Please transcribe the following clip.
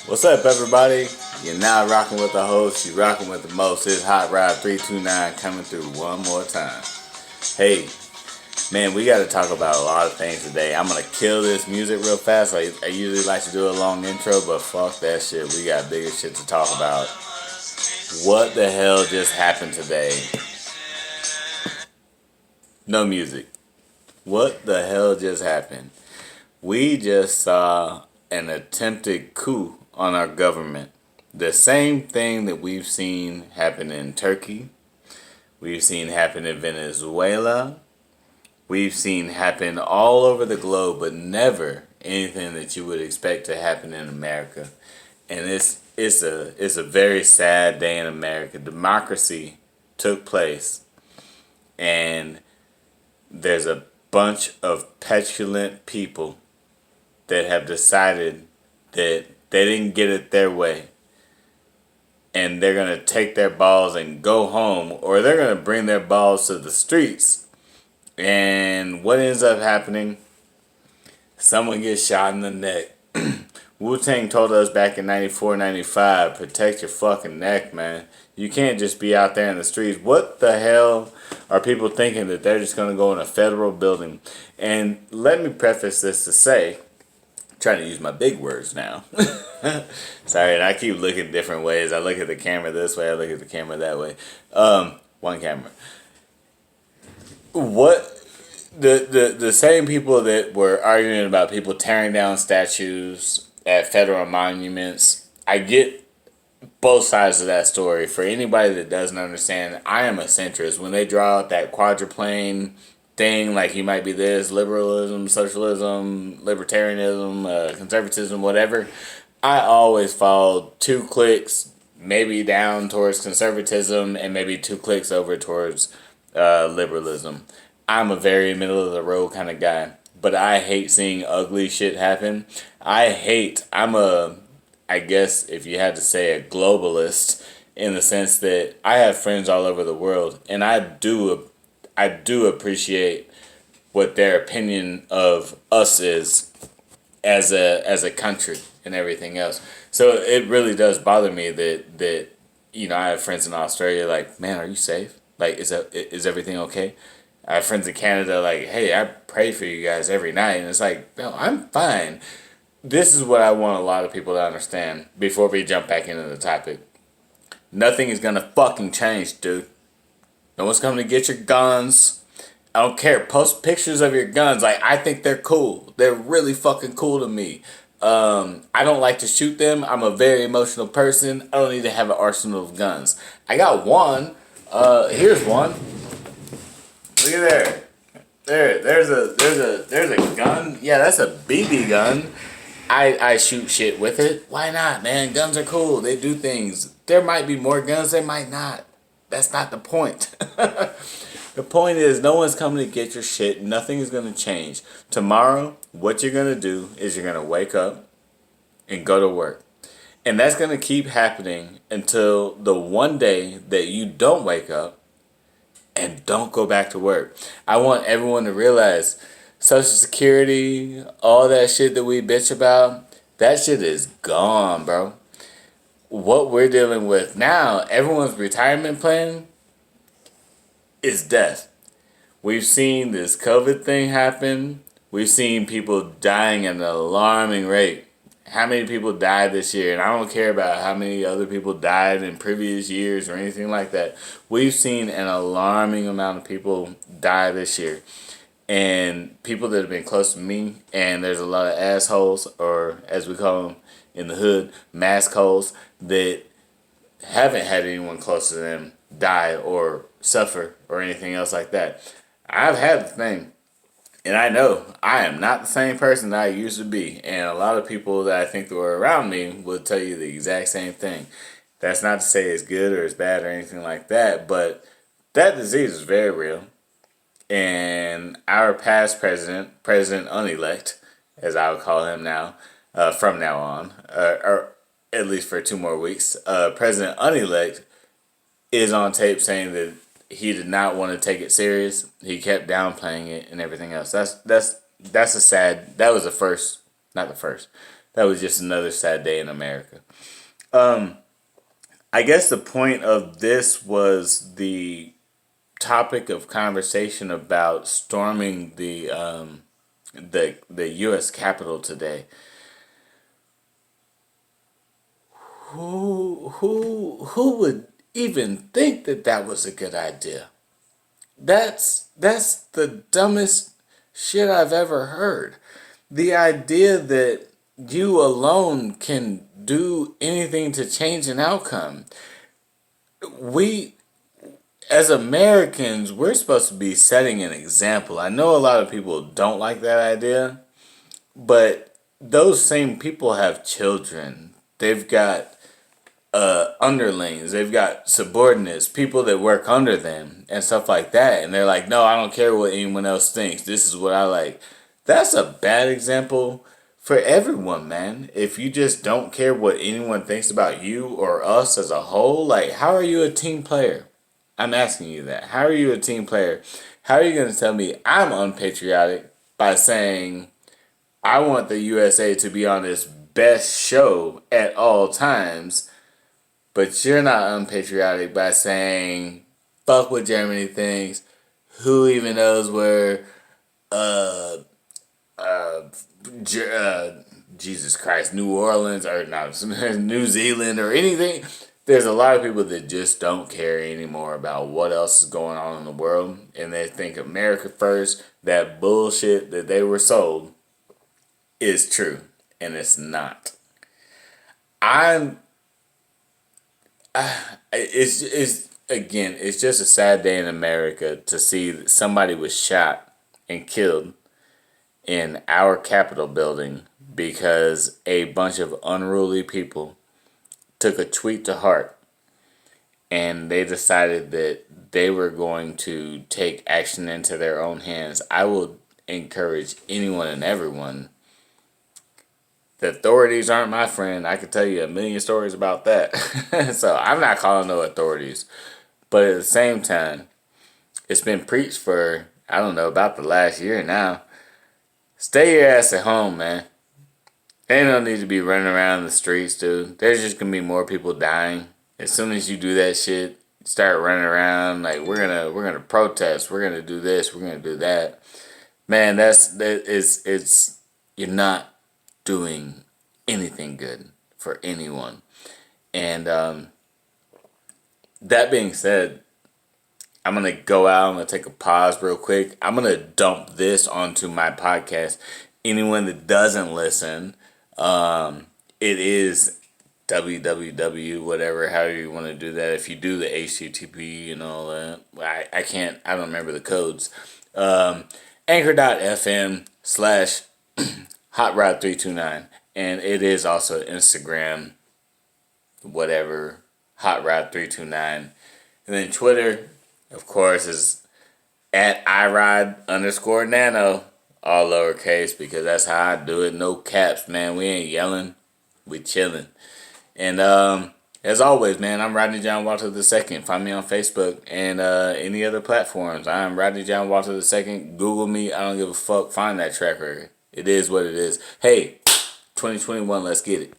What's up, everybody? You're now rocking with the host. You're rocking with the most. It's Hot Rod 329 coming through one more time. Hey, man, we got to talk about a lot of things today. I'm gonna kill this music real fast. I usually like to do a long intro, but fuck that shit. We got bigger shit to talk about. What the hell just happened today? No music. What the hell just happened? We just saw an attempted coup on our government. The same thing that we've seen happen in Turkey, we've seen happen in Venezuela, we've seen happen all over the globe, but never anything that you would expect to happen in America. And it's a very sad day in America. Democracy took place, and there's a bunch of petulant people that have decided that they didn't get it their way, and they're going to take their balls and go home, or they're going to bring their balls to the streets. And what ends up happening? Someone gets shot in the neck. Wu-Tang told us back in 94, 95, protect your fucking neck, man. You can't just be out there in the streets. What the hell are people thinking that they're just going to go in a federal building? And let me preface this to say, trying to use my big words now. Sorry, and I keep looking different ways. I look at the camera this way, I look at the camera that way. One camera. What the same people that were arguing about people tearing down statues at federal monuments, I get both sides of that story. For anybody that doesn't understand, I am a centrist. When they draw out that quadruplane thing, like you might be this, liberalism, socialism, libertarianism, conservatism, whatever, I always follow two clicks, maybe down towards conservatism, and maybe two clicks over towards liberalism. I'm a very middle of the road kind of guy, but I hate seeing ugly shit happen. I guess if you had to say, a globalist, in the sense that I have friends all over the world, and I do appreciate what their opinion of us is as a country and everything else. So it really does bother me that I have friends in Australia like, man, are you safe? Like, is everything okay? I have friends in Canada like, hey, I pray for you guys every night, and it's like, no, I'm fine. This is what I want a lot of people to understand before we jump back into the topic. Nothing is gonna fucking change, dude. No one's coming to get your guns. I don't care. Post pictures of your guns. Like, I think they're cool. They're really fucking cool to me. I don't like to shoot them. I'm a very emotional person. I don't need to have an arsenal of guns. I got one. Here's one. Look at there. There's a gun. Yeah, that's a BB gun. I shoot shit with it. Why not, man? Guns are cool. They do things. There might be more guns. There might not. That's not the point. The point is, no one's coming to get your shit. Nothing is going to change. Tomorrow, what you're going to do is you're going to wake up and go to work. And that's going to keep happening until the one day that you don't wake up and don't go back to work. I want everyone to realize Social Security, all that shit that we bitch about, that shit is gone, bro. What we're dealing with now, everyone's retirement plan is death. We've seen this COVID thing happen. We've seen people dying at an alarming rate. How many people died this year? And I don't care about how many other people died in previous years or anything like that. We've seen an alarming amount of people die this year. And people that have been close to me, and there's a lot of assholes, or as we call them in the hood, mask holes, that haven't had anyone close to them die or suffer or anything else like that. I've had the thing, and I know I am not the same person that I used to be. And a lot of people that I think that were around me would tell you the exact same thing. That's not to say it's good or it's bad or anything like that, but that disease is very real. And our past president, President unelect, as I would call him now, from now on, or at least for 2 more weeks, President unelect is on tape saying that he did not want to take it serious. He kept downplaying it and everything else. That's a sad. That was the first, not the first. That was just another sad day in America. I guess the point of this was the topic of conversation about storming the U.S. Capitol today. Who would even think that that was a good idea? That's the dumbest shit I've ever heard. The idea that you alone can do anything to change an outcome. We, as Americans, we're supposed to be setting an example. I know a lot of people don't like that idea, but those same people have children. They've got underlings. They've got subordinates, people that work under them and stuff like that. And they're like, no, I don't care what anyone else thinks. This is what I like. That's a bad example for everyone, man. If you just don't care what anyone thinks about you or us as a whole, like, how are you a team player? I'm asking you that. How are you a team player? How are you going to tell me I'm unpatriotic by saying I want the USA to be on its best show at all times, but you're not unpatriotic by saying fuck what Germany thinks? Who even knows where uh, uh, Jesus Christ, New Orleans or not New Zealand or anything? There's a lot of people that just don't care anymore about what else is going on in the world, and they think America first. That bullshit that they were sold is true, and it's not. I'm. It's again. It's just a sad day in America to see that somebody was shot and killed in our Capitol building because a bunch of unruly people took a tweet to heart and they decided that they were going to take action into their own hands. I will encourage anyone and everyone. The authorities aren't my friend. I could tell you a million stories about that. So I'm not calling no authorities. But at the same time, it's been preached for, I don't know, about the last year now. Stay your ass at home, man. Ain't no need to be running around the streets, dude. There's just gonna be more people dying. As soon as you do that shit, start running around like we're gonna protest, we're gonna do this, we're gonna do that. Man, it's you're not doing anything good for anyone. And that being said, I'm going to go out. I'm going to take a pause real quick. I'm going to dump this onto my podcast. Anyone that doesn't listen, it is www, whatever, however you want to do that. If you do the HTTP and all that, I don't remember the codes. Anchor.fm/HotRod329. And it is also Instagram, whatever, HotRod329. And then Twitter, of course, is at iRod_nano, all lowercase, because that's how I do it. No caps, man. We ain't yelling. We chilling. And as always, man, I'm Rodney John Walter II. Find me on Facebook and any other platforms. I'm Rodney John Walter II. Google me. I don't give a fuck. Find that track record. It is what it is. Hey, 2021, let's get it.